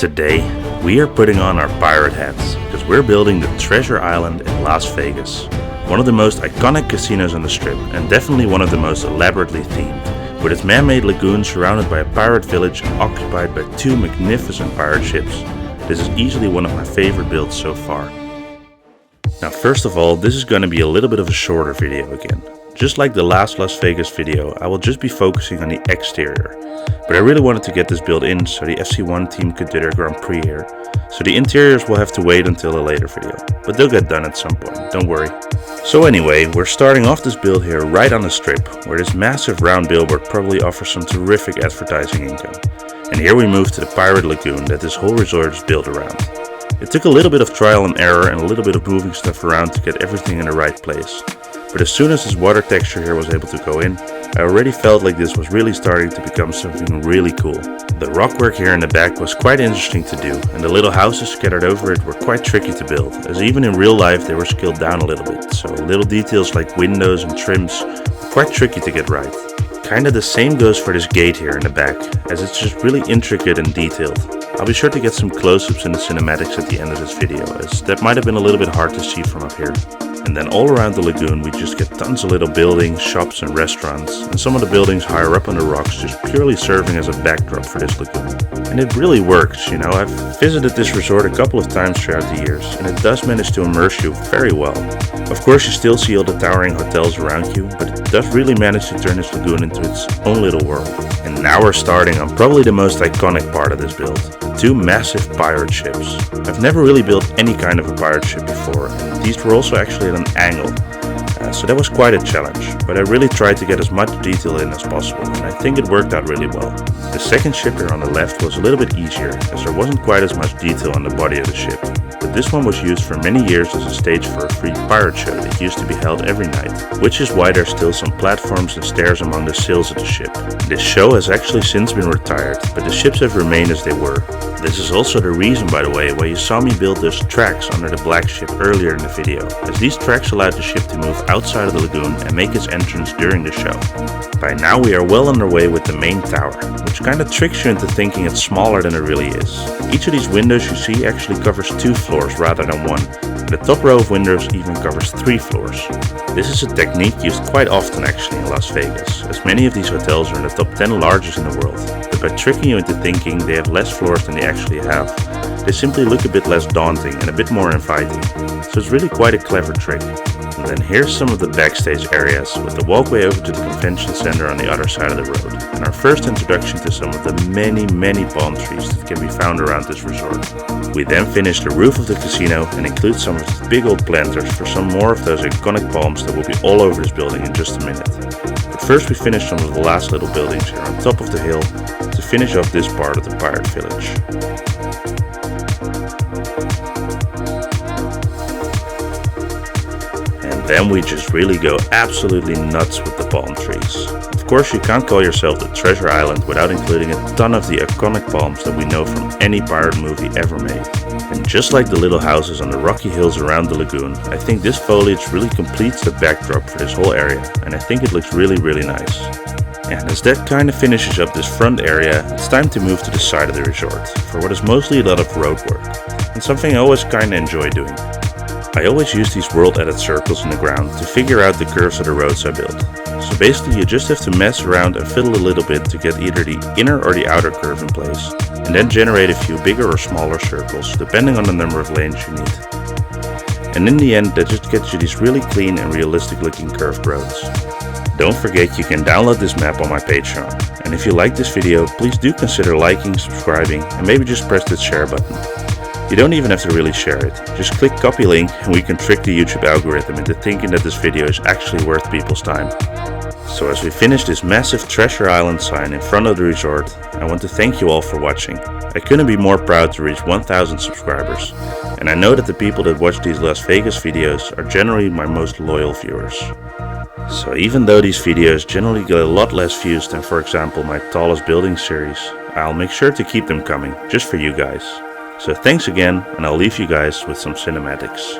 Today, we are putting on our pirate hats because we're building the Treasure Island in Las Vegas. One of the most iconic casinos on the Strip and definitely one of the most elaborately themed, with its man-made lagoon surrounded by a pirate village occupied by two magnificent pirate ships. This is easily one of my favorite builds so far. Now first of all, this is going to be a little bit of a shorter video again. Just like the last Las Vegas video, I will just be focusing on the exterior. But I really wanted to get this build in so the FC1 team could do their Grand Prix here. So the interiors will have to wait until a later video, but they'll get done at some point, don't worry. So anyway, we're starting off this build here right on the Strip, where this massive round billboard probably offers some terrific advertising income. And here we move to the Pirate Lagoon that this whole resort is built around. It took a little bit of trial and error and a little bit of moving stuff around to get everything in the right place. But as soon as this water texture here was able to go in, I already felt like this was really starting to become something really cool. The rockwork here in the back was quite interesting to do, and the little houses scattered over it were quite tricky to build, as even in real life they were scaled down a little bit, so little details like windows and trims were quite tricky to get right. Kinda the same goes for this gate here in the back, as it's just really intricate and detailed. I'll be sure to get some close-ups in the cinematics at the end of this video, as that might have been a little bit hard to see from up here. And then all around the lagoon we just get tons of little buildings, shops and restaurants, and some of the buildings higher up on the rocks just purely serving as a backdrop for this lagoon. And it really works, you know, I've visited this resort a couple of times throughout the years, and it does manage to immerse you very well. Of course you still see all the towering hotels around you, but it does really manage to turn this lagoon into its own little world. And now we're starting on probably the most iconic part of this build. Two massive pirate ships. I've never really built any kind of a pirate ship before, and these were also actually at an angle, so that was quite a challenge, but I really tried to get as much detail in as possible, and I think it worked out really well. The second ship here on the left was a little bit easier, as there wasn't quite as much detail on the body of the ship, but this one was used for many years as a stage for a free pirate show that used to be held every night, which is why there's still some platforms and stairs among the sails of the ship. This show has actually since been retired, but the ships have remained as they were. This is also the reason, by the way, why you saw me build those tracks under the black ship earlier in the video, as these tracks allowed the ship to move outside of the lagoon and make its entrance during the show. By now we are well underway with the main tower, which kinda tricks you into thinking it's smaller than it really is. Each of these windows you see actually covers 2 floors rather than 1, and the top row of windows even covers 3 floors. This is a technique used quite often actually in Las Vegas, as many of these hotels are in the top 10 largest in the world, but by tricking you into thinking they have less floors than they actually have, they simply look a bit less daunting and a bit more inviting, so it's really quite a clever trick. And then here's some of the backstage areas, with the walkway over to the convention center on the other side of the road, and our first introduction to some of the many palm trees that can be found around this resort. We then finish the roof of the casino and include some of the big old planters for some more of those iconic palms that will be all over this building in just a minute. But first we finish some of the last little buildings here on top of the hill to finish off this part of the pirate village. Then we just really go absolutely nuts with the palm trees. Of course you can't call yourself the Treasure Island without including a ton of the iconic palms that we know from any pirate movie ever made. And just like the little houses on the rocky hills around the lagoon, I think this foliage really completes the backdrop for this whole area, and I think it looks really nice. And as that kind of finishes up this front area, it's time to move to the side of the resort, for what is mostly a lot of road work, and something I always kinda enjoy doing. I always use these world edit circles in the ground to figure out the curves of the roads I build. So basically you just have to mess around and fiddle a little bit to get either the inner or the outer curve in place, and then generate a few bigger or smaller circles depending on the number of lanes you need. And in the end that just gets you these really clean and realistic looking curved roads. Don't forget you can download this map on my Patreon, and if you like this video please do consider liking, subscribing, and maybe just press that share button. You don't even have to really share it, just click copy link and we can trick the YouTube algorithm into thinking that this video is actually worth people's time. So as we finish this massive Treasure Island sign in front of the resort, I want to thank you all for watching. I couldn't be more proud to reach 1,000 subscribers, and I know that the people that watch these Las Vegas videos are generally my most loyal viewers. So even though these videos generally get a lot less views than for example my tallest building series, I'll make sure to keep them coming, just for you guys. So thanks again, and I'll leave you guys with some cinematics.